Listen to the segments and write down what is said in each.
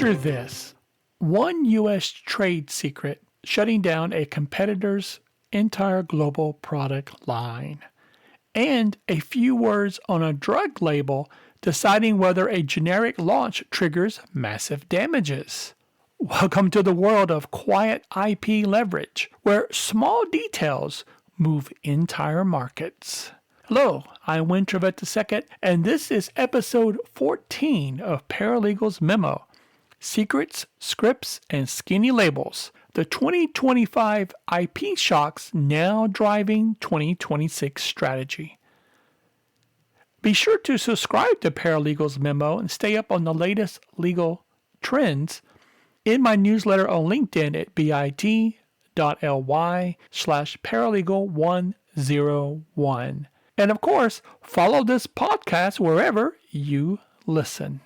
Picture this. One U.S. trade secret shutting down a competitor's entire global product line. And a few words on a drug label deciding whether a generic launch triggers massive damages. Welcome to the world of quiet IP leverage, where small details move entire markets. Hello, I'm 𝘌𝘍𝘭𝘶𝘶2, and this is episode 14 of Paralegal's Memo, Secrets, Scripts, and Skinny Labels, the 2025 IP shocks now driving 2026 strategy. Be sure to subscribe to Paralegal's Memo and stay up on the latest legal trends in my newsletter on LinkedIn at bit.ly/paralegal101. And of course, follow this podcast wherever you listen.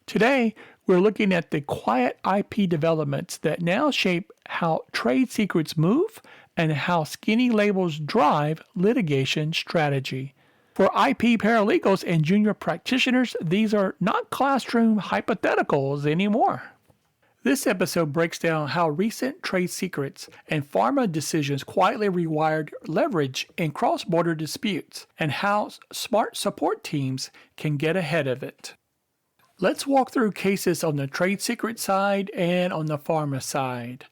Today, we're looking at the quiet IP developments that now shape how trade secrets move and how skinny labels drive litigation strategy. For IP paralegals and junior practitioners, these are not classroom hypotheticals anymore. This episode breaks down how recent trade secrets and pharma decisions quietly rewired leverage in cross-border disputes and how smart support teams can get ahead of it. Let's walk through cases on the trade secret side and on the pharma side.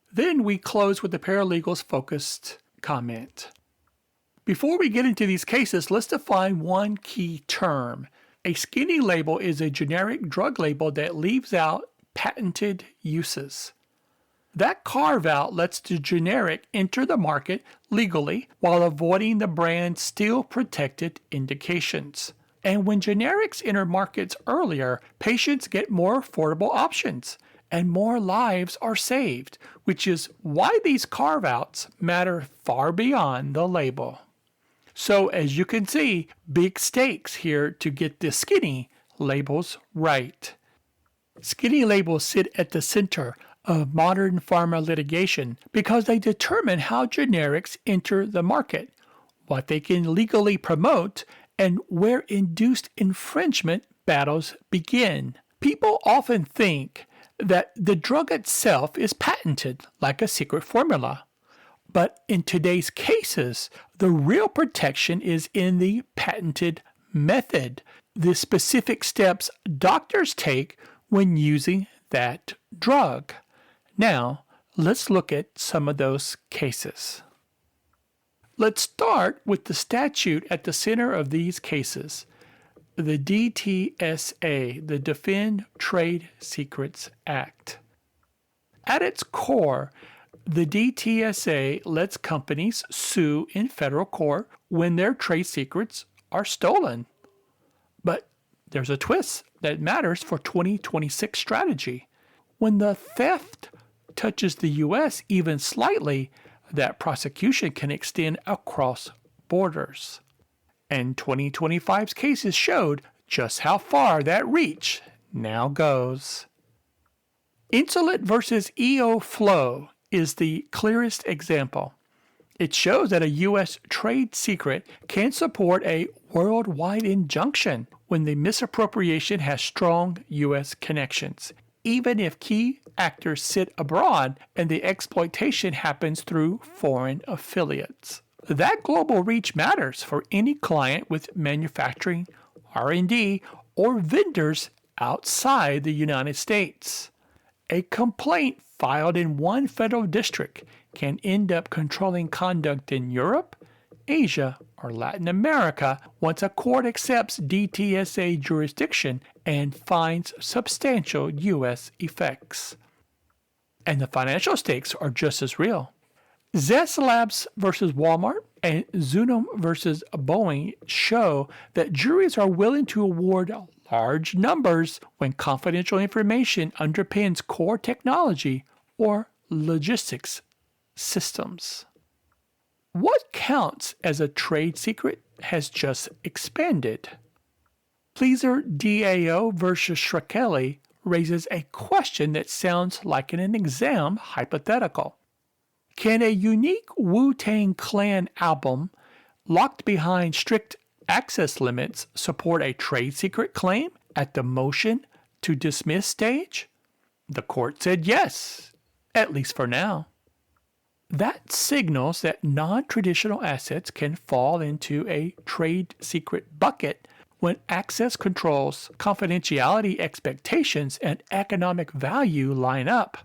Then we close with the paralegal's focused comment. Before we get into these cases, let's define one key term. A skinny label is a generic drug label that leaves out patented uses. That carve-out lets the generic enter the market legally while avoiding the brand's still protected indications. And when generics enter markets earlier, patients get more affordable options and more lives are saved, which is why these carve-outs matter far beyond the label. So as you can see, big stakes here to get the skinny labels right. Skinny labels sit at the center of modern pharma litigation because they determine how generics enter the market, what they can legally promote, and where induced infringement battles begin. People often think that the drug itself is patented, like a secret formula. But in today's cases, the real protection is in the patented method, the specific steps doctors take when using that drug. Now, let's look at some of those cases. Let's start with the statute at the center of these cases, the DTSA, the Defend Trade Secrets Act. At its core, the DTSA lets companies sue in federal court when their trade secrets are stolen. But there's a twist that matters for 2026 strategy. When the theft touches the U.S. even slightly, that prosecution can extend across borders. And 2025's cases showed just how far that reach now goes. Insulate versus EOFlow is the clearest example. It shows that a U.S. trade secret can support a worldwide injunction when the misappropriation has strong U.S. connections, even if key actors sit abroad and the exploitation happens through foreign affiliates. That global reach matters for any client with manufacturing, R&D, or vendors outside the United States. A complaint filed in one federal district can end up controlling conduct in Europe, Asia, or Latin America once a court accepts DTSA jurisdiction and finds substantial U.S. effects. And the financial stakes are just as real. Zest Labs versus Walmart and Zunum versus Boeing show that juries are willing to award large numbers when confidential information underpins core technology or logistics systems. What counts as a trade secret has just expanded. Pleaser DAO versus 𝘍𝘭𝘶𝘶 raises a question that sounds like an exam hypothetical. Can a unique Wu-Tang Clan album locked behind strict access limits support a trade secret claim at the motion to dismiss stage? The court said yes, at least for now. That signals that non-traditional assets can fall into a trade secret bucket when access controls, confidentiality expectations, and economic value line up.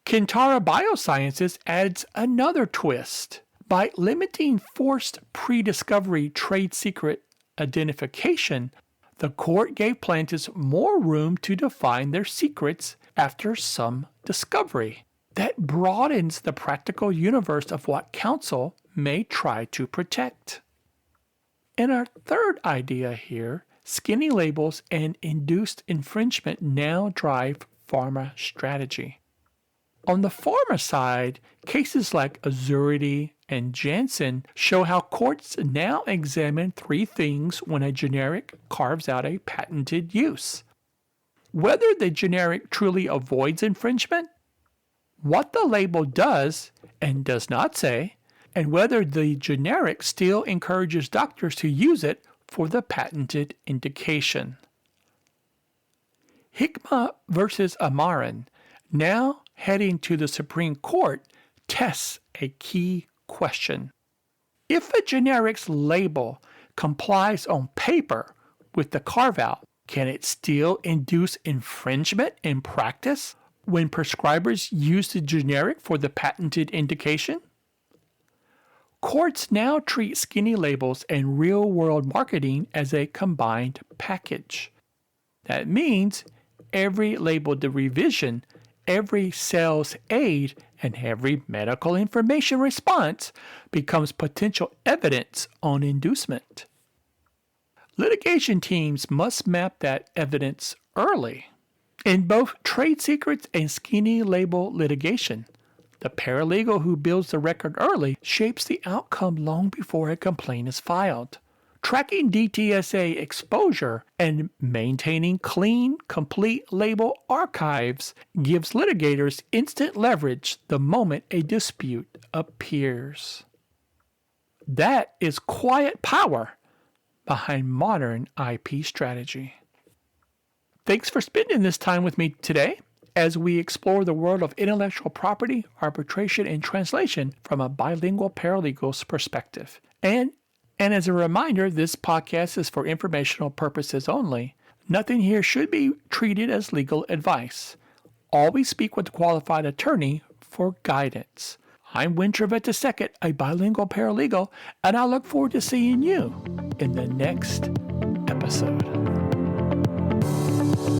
Kintara Biosciences adds another twist. By limiting forced pre-discovery trade secret identification, the court gave plaintiffs more room to define their secrets after some discovery. That broadens the practical universe of what counsel may try to protect. And our third idea here, skinny labels and induced infringement now drive pharma strategy. On the pharma side, cases like Azurity and Janssen show how courts now examine three things when a generic carves out a patented use: whether the generic truly avoids infringement, what the label does and does not say, and whether the generic still encourages doctors to use it for the patented indication. 𝘍𝘍𝘶𝘶 versus Amarin, now heading to the Supreme Court, tests a key question. If a generic's label complies on paper with the carve-out, can it still induce infringement in practice when prescribers use the generic for the patented indication? Courts now treat skinny labels and real-world marketing as a combined package. That means every labeled revision, every sales aid, and every medical information response becomes potential evidence on inducement. Litigation teams must map that evidence early. In both trade secrets and skinny label litigation, the paralegal who builds the record early shapes the outcome long before a complaint is filed. Tracking DTSA exposure and maintaining clean, complete label archives gives litigators instant leverage the moment a dispute appears. That is quiet power behind modern IP strategy. Thanks for spending this time with me today as we explore the world of intellectual property, arbitration, and translation from a bilingual paralegal's perspective. And as a reminder, this podcast is for informational purposes only. Nothing here should be treated as legal advice. Always speak with a qualified attorney for guidance. I'm 𝘌𝘍𝘭𝘶𝘶 II, a bilingual paralegal, and I look forward to seeing you in the next episode.